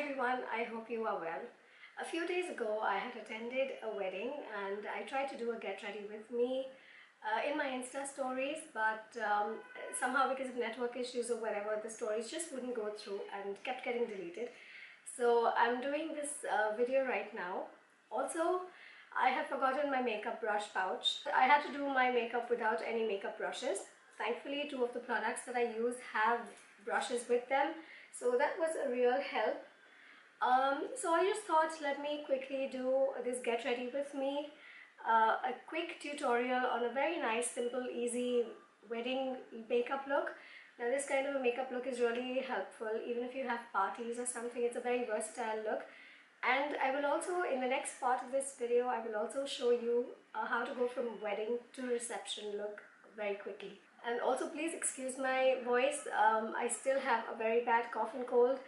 everyone, I hope you are well. A few days ago I had attended a wedding and I tried to do a get ready with me in my Insta stories, but somehow because of network issues or whatever, the stories just wouldn't go through and kept getting deleted. So I'm doing this video right now. Also, I have forgotten my makeup brush pouch. I had to do my makeup without any makeup brushes. Thankfully, two of the products that I use have brushes with them, so that was a real help. So I just thought, let me quickly do this get ready with me, a quick tutorial on a very nice, simple, easy wedding makeup look. Now this kind of a makeup look is really helpful even if you have parties or something. It's a very versatile look. And I will also, in the next part of this video, I will also show you how to go from wedding to reception look very quickly. And also please excuse my voice, I still have a very bad cough and cold,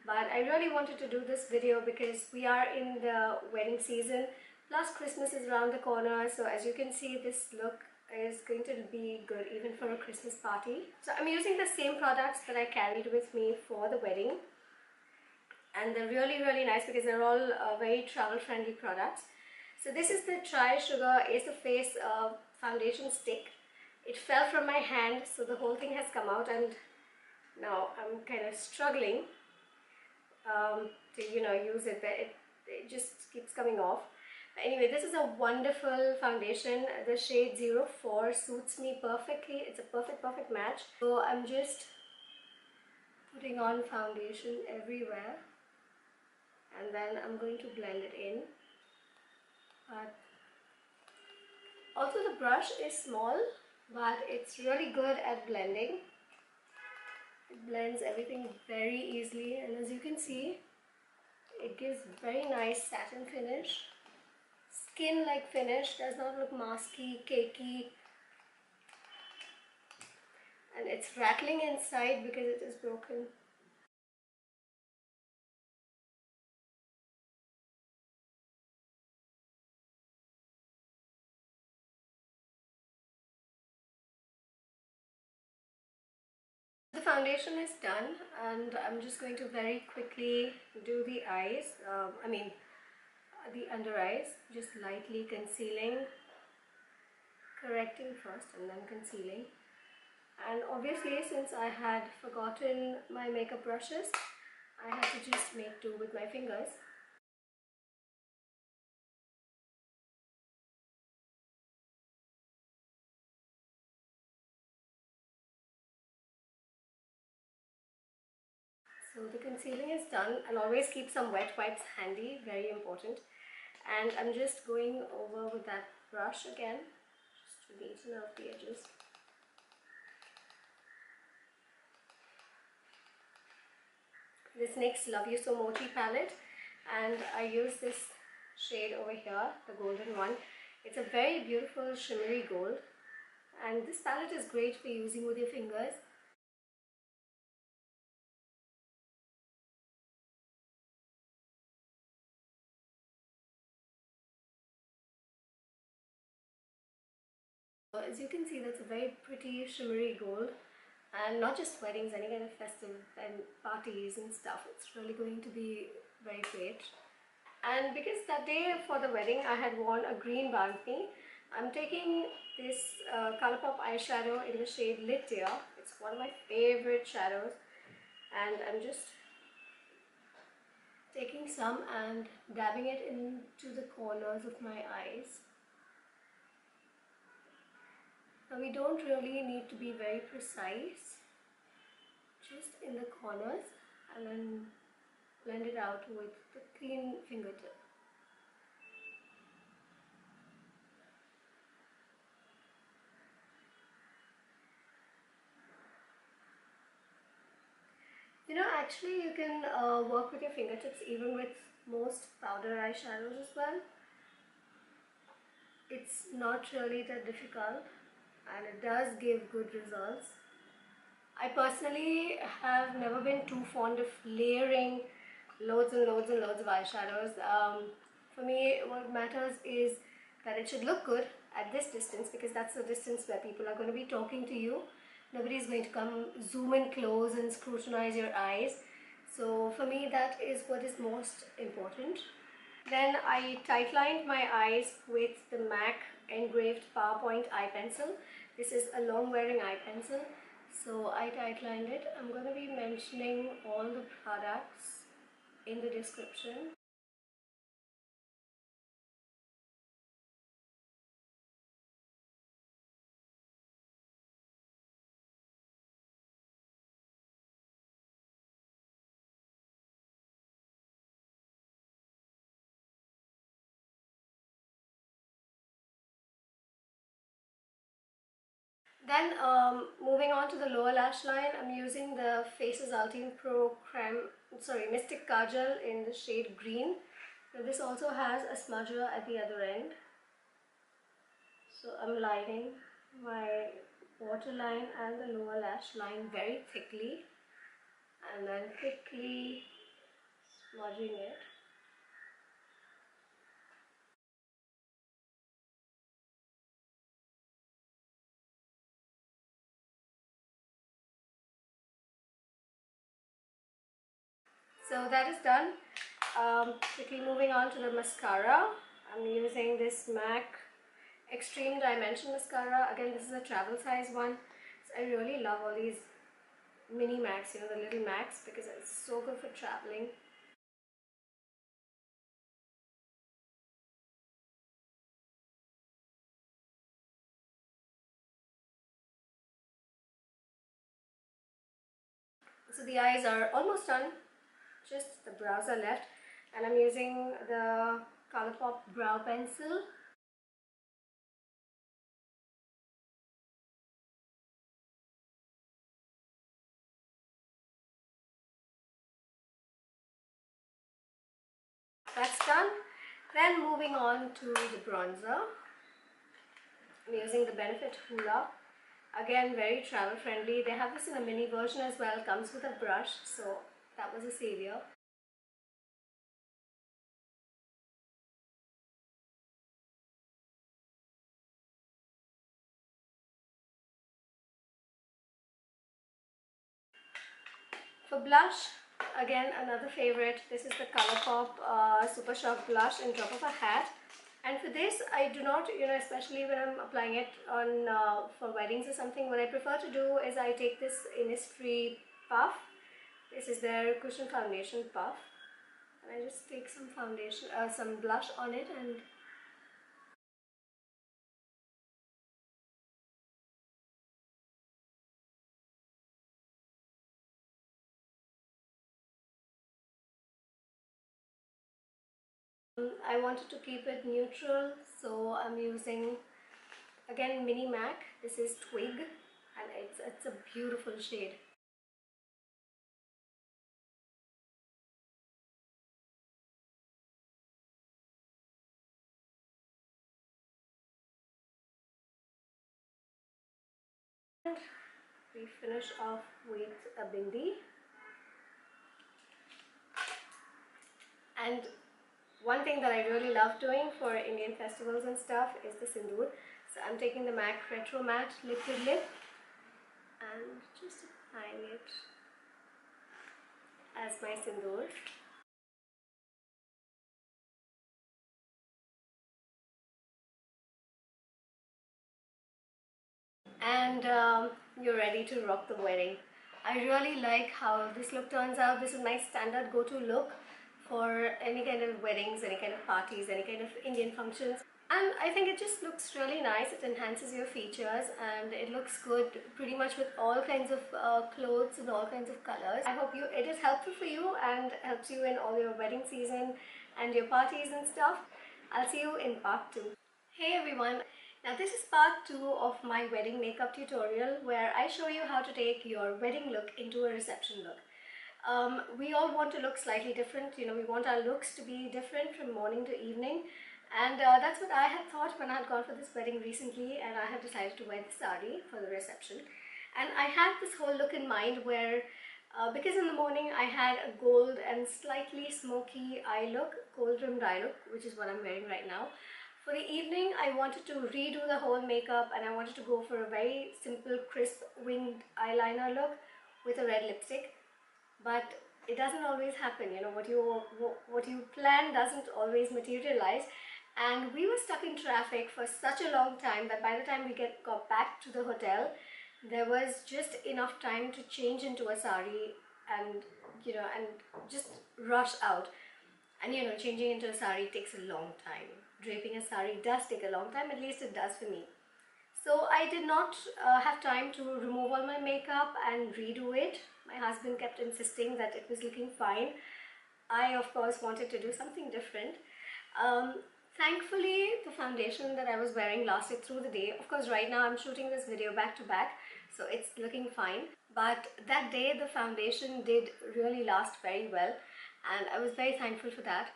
but I really wanted to do this video because we are in the wedding season, plus Christmas is around the corner. So as you can see, this look is going to be good even for a Christmas party. So I'm using the same products that I carried with me for the wedding, and they're really nice because they're all very travel friendly products. So this is the Tri Sugar Ace of Face foundation stick. It fell from my hand, so the whole thing has come out, and now I'm kind of struggling to use it, but it just keeps coming off. But anyway, this is a wonderful foundation. The shade 04 suits me perfectly. It's a perfect match. So I'm just putting on foundation everywhere, and then I'm going to blend it in. But also the brush is small, but it's really good at blending. It blends everything very easily, and as you can see, it gives very nice satin finish, skin like finish, does not look masky, cakey, and it's rattling inside because it is broken. The foundation is done, and I'm just going to very quickly do the eyes, the under eyes, just lightly concealing, correcting first and then concealing. And obviously, since I had forgotten my makeup brushes, I had to just make do with my fingers. So the concealing is done, and always keep some wet wipes handy, very important. And I'm just going over with that brush again, just to neaten out the edges. This NYX Love You So Mochi palette, and I use this shade over here, the golden one. It's a very beautiful shimmery gold, and this palette is great for using with your fingers. As you can see, that's a very pretty shimmery gold, and not just weddings, any kind of festive and parties and stuff, it's really going to be very great. And because that day for the wedding I had worn a green bounty, I'm taking this Colourpop eyeshadow in the shade Lit Dear. It's one of my favorite shadows, and I'm just taking some and dabbing it into the corners of my eyes. Now we don't really need to be very precise, just in the corners, and then blend it out with the clean fingertip. Actually you can work with your fingertips even with most powder eyeshadows as well. It's not really that difficult, and it does give good results. I personally have never been too fond of layering loads and loads of eyeshadows. For me, what matters is that it should look good at this distance, because that's the distance where people are going to be talking to you. Nobody is going to come zoom in close and scrutinize your eyes. So for me, that is what is most important. Then I tightlined my eyes with the MAC engraved PowerPoint eye pencil. This is a long wearing eye pencil. So I tightlined it. I'm going to be mentioning all the products in the description. Then moving on to the lower lash line, I'm using the Faces Ultime Pro Mystic Kajal in the shade green. So this also has a smudger at the other end. So I'm lining my waterline and the lower lash line very thickly and then quickly smudging it. So that is done. Quickly moving on to the mascara. I'm using this MAC Extreme Dimension mascara. Again, this is a travel size one. So I really love all these mini MACs, the little MACs, because it's so good for traveling. So the eyes are almost done. Just the brows are left, and I'm using the Colourpop brow pencil. That's done. Then moving on to the bronzer. I'm using the Benefit Hoola. Again, very travel friendly. They have this in a mini version as well. Comes with a brush, so that was a savior. For blush, again another favorite. This is the Colourpop Super Shock Blush in Drop of a Hat. And for this, I do not, especially when I'm applying it on for weddings or something, what I prefer to do is I take this Innisfree puff. This is their cushion foundation puff. And I just take some foundation, some blush on it, and I wanted to keep it neutral, so I'm using again Mini MAC. This is Twig, and it's a beautiful shade. And we finish off with a bindi. And one thing that I really love doing for Indian festivals and stuff is the sindoor. So I'm taking the MAC Retro Matte Liquid Lip and just applying it as my sindoor. And you're ready to rock the wedding. I really like how this look turns out. This is my standard go-to look for any kind of weddings, any kind of parties, any kind of Indian functions. And I think it just looks really nice. It enhances your features and it looks good pretty much with all kinds of clothes and all kinds of colors. I hope it is helpful for you and helps you in all your wedding season and your parties and stuff. I'll see you in part 2. Hey everyone! Now this is part 2 of my wedding makeup tutorial where I show you how to take your wedding look into a reception look. We all want to look slightly different, we want our looks to be different from morning to evening, and that's what I had thought when I had gone for this wedding recently, and I had decided to wear the sari for the reception. And I had this whole look in mind where because in the morning I had a gold and slightly smoky eye look, gold rimmed eye look, which is what I'm wearing right now. For the evening, I wanted to redo the whole makeup and I wanted to go for a very simple, crisp, winged eyeliner look with a red lipstick. But it doesn't always happen. You know, what you plan doesn't always materialize. And we were stuck in traffic for such a long time that by the time we got back to the hotel, there was just enough time to change into a sari and, you know, and just rush out. And you know, changing into a sari takes a long time. Draping a sari does take a long time, at least it does for me. So I did not have time to remove all my makeup and redo it. My husband kept insisting that it was looking fine. I, of course, wanted to do something different. Um, Thankfully, the foundation that I was wearing lasted through the day. Of course, right now I'm shooting this video back to back, so it's looking fine. But that day, the foundation did really last very well, and I was very thankful for that.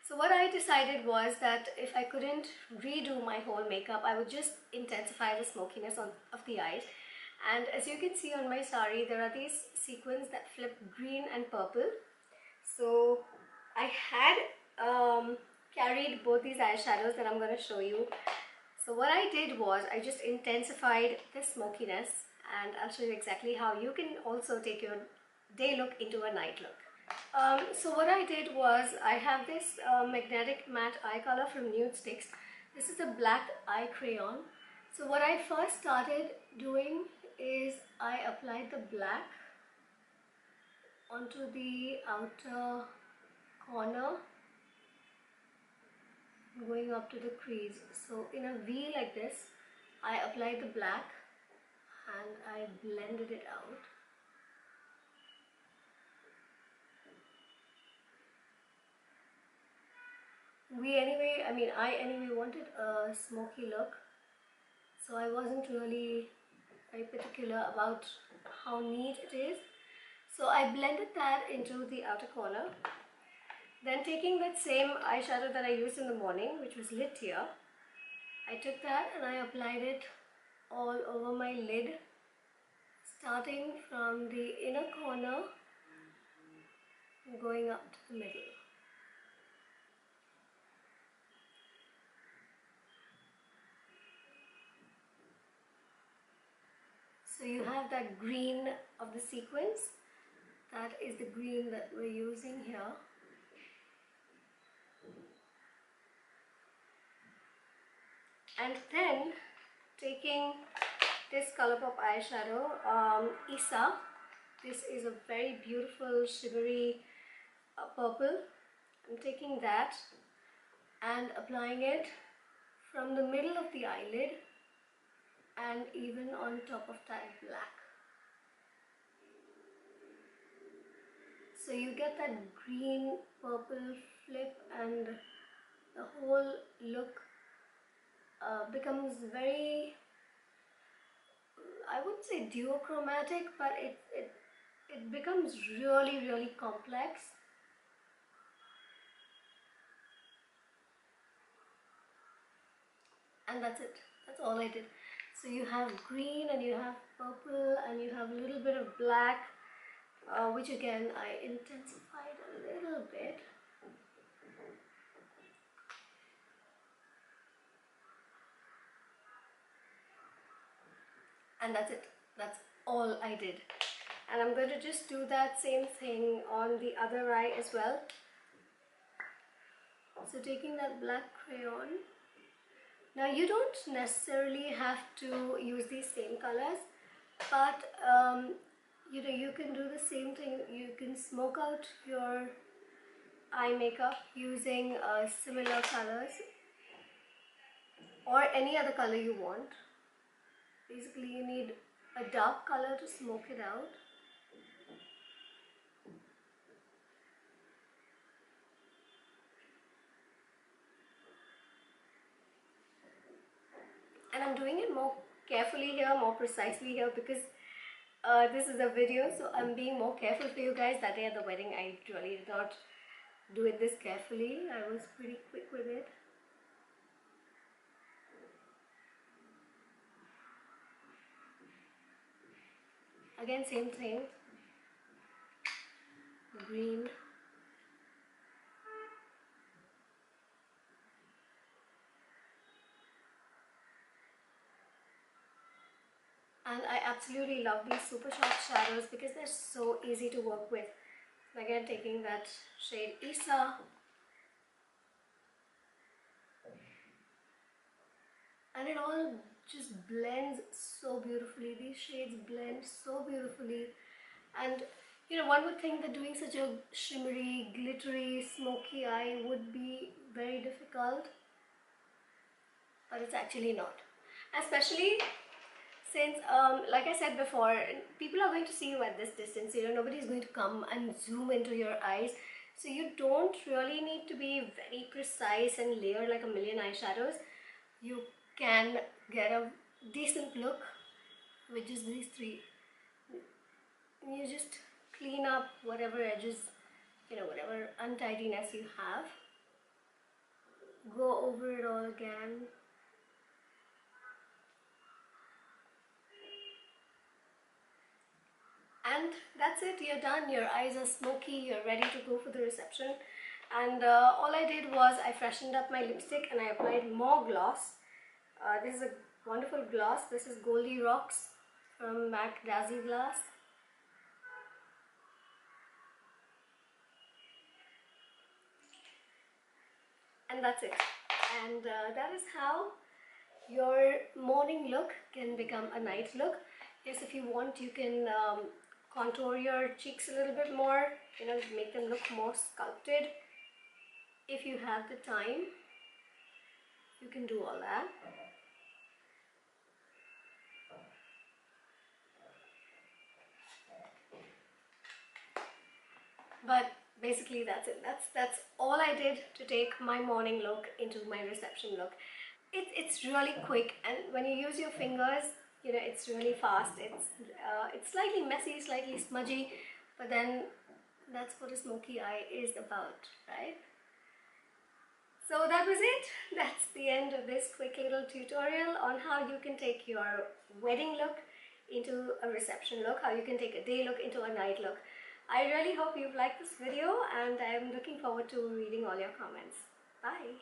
So what I decided was that if I couldn't redo my whole makeup, I would just intensify the smokiness of the eyes. And as you can see on my sari, there are these sequins that flip green and purple. So I had carried both these eyeshadows that I'm going to show you. So what I did was I just intensified the smokiness, and I'll show you exactly how you can also take your day look into a night look. So what I did was I have this magnetic matte eye color from Nude Sticks. This is a black eye crayon. So what I first started doing is I applied the black onto the outer corner, going up to the crease. So in a V like this, I applied the black and I blended it out. I anyway wanted a smoky look, so I wasn't really very particular about how neat it is. So I blended that into the outer corner. Then taking that same eyeshadow that I used in the morning, which was lit here, I took that and I applied it all over my lid, starting from the inner corner, going up to the middle. So you have that green of the sequins. That is the green that we're using here. And then taking this Colourpop eyeshadow, Isa. This is a very beautiful shimmery purple. I'm taking that and applying it from the middle of the eyelid and even on top of that black. So you get that green purple flip and the whole look becomes very, I wouldn't say duochromatic, but it becomes really complex. And that's it. That's all I did. So you have green and you have purple and you have a little bit of black, which again I intensified a little bit. And that's it. That's all I did. And I'm going to just do that same thing on the other eye as well. So taking that black crayon. Now you don't necessarily have to use these same colors, but you know, you can do the same thing. You can smoke out your eye makeup using similar colors or any other color you want. Basically you need a dark color to smoke it out. And I'm doing it more carefully here, more precisely here, because this is a video, so I'm being more careful for you guys. That day at the wedding I really did not do it this carefully. I was pretty quick with it. Again, same thing, green. And I absolutely love these super sharp shadows because they're so easy to work with. Again, taking that shade Isa, and it all just blends so beautifully. These shades blend so beautifully, and you know, one would think that doing such a shimmery, glittery, smoky eye would be very difficult, but it's actually not. Especially since, like I said before, people are going to see you at this distance. You know, nobody's going to come and zoom into your eyes. So you don't really need to be very precise and layer like a million eyeshadows. You can get a decent look with just these three. You just clean up whatever edges, you know, whatever untidiness you have. Go over it all again. And that's it, you're done. Your eyes are smoky, you're ready to go for the reception. And all I did was I freshened up my lipstick and I applied more gloss. This is a wonderful gloss. This is Goldie Rocks from MAC Dazzle Glass. And that's it. And that is how your morning look can become a night look. Yes, if you want, you can contour your cheeks a little bit more, you know, make them look more sculpted. If you have the time, you can do all that. But basically that's it. That's all I did to take my morning look into my reception look. It's really quick, and when you use your fingers, you know, it's really fast. It's slightly messy, slightly smudgy, but then that's what a smoky eye is about, right? So that was it. That's the end of this quick little tutorial on how you can take your wedding look into a reception look, how you can take a day look into a night look. I really hope you've liked this video, and I'm looking forward to reading all your comments. Bye.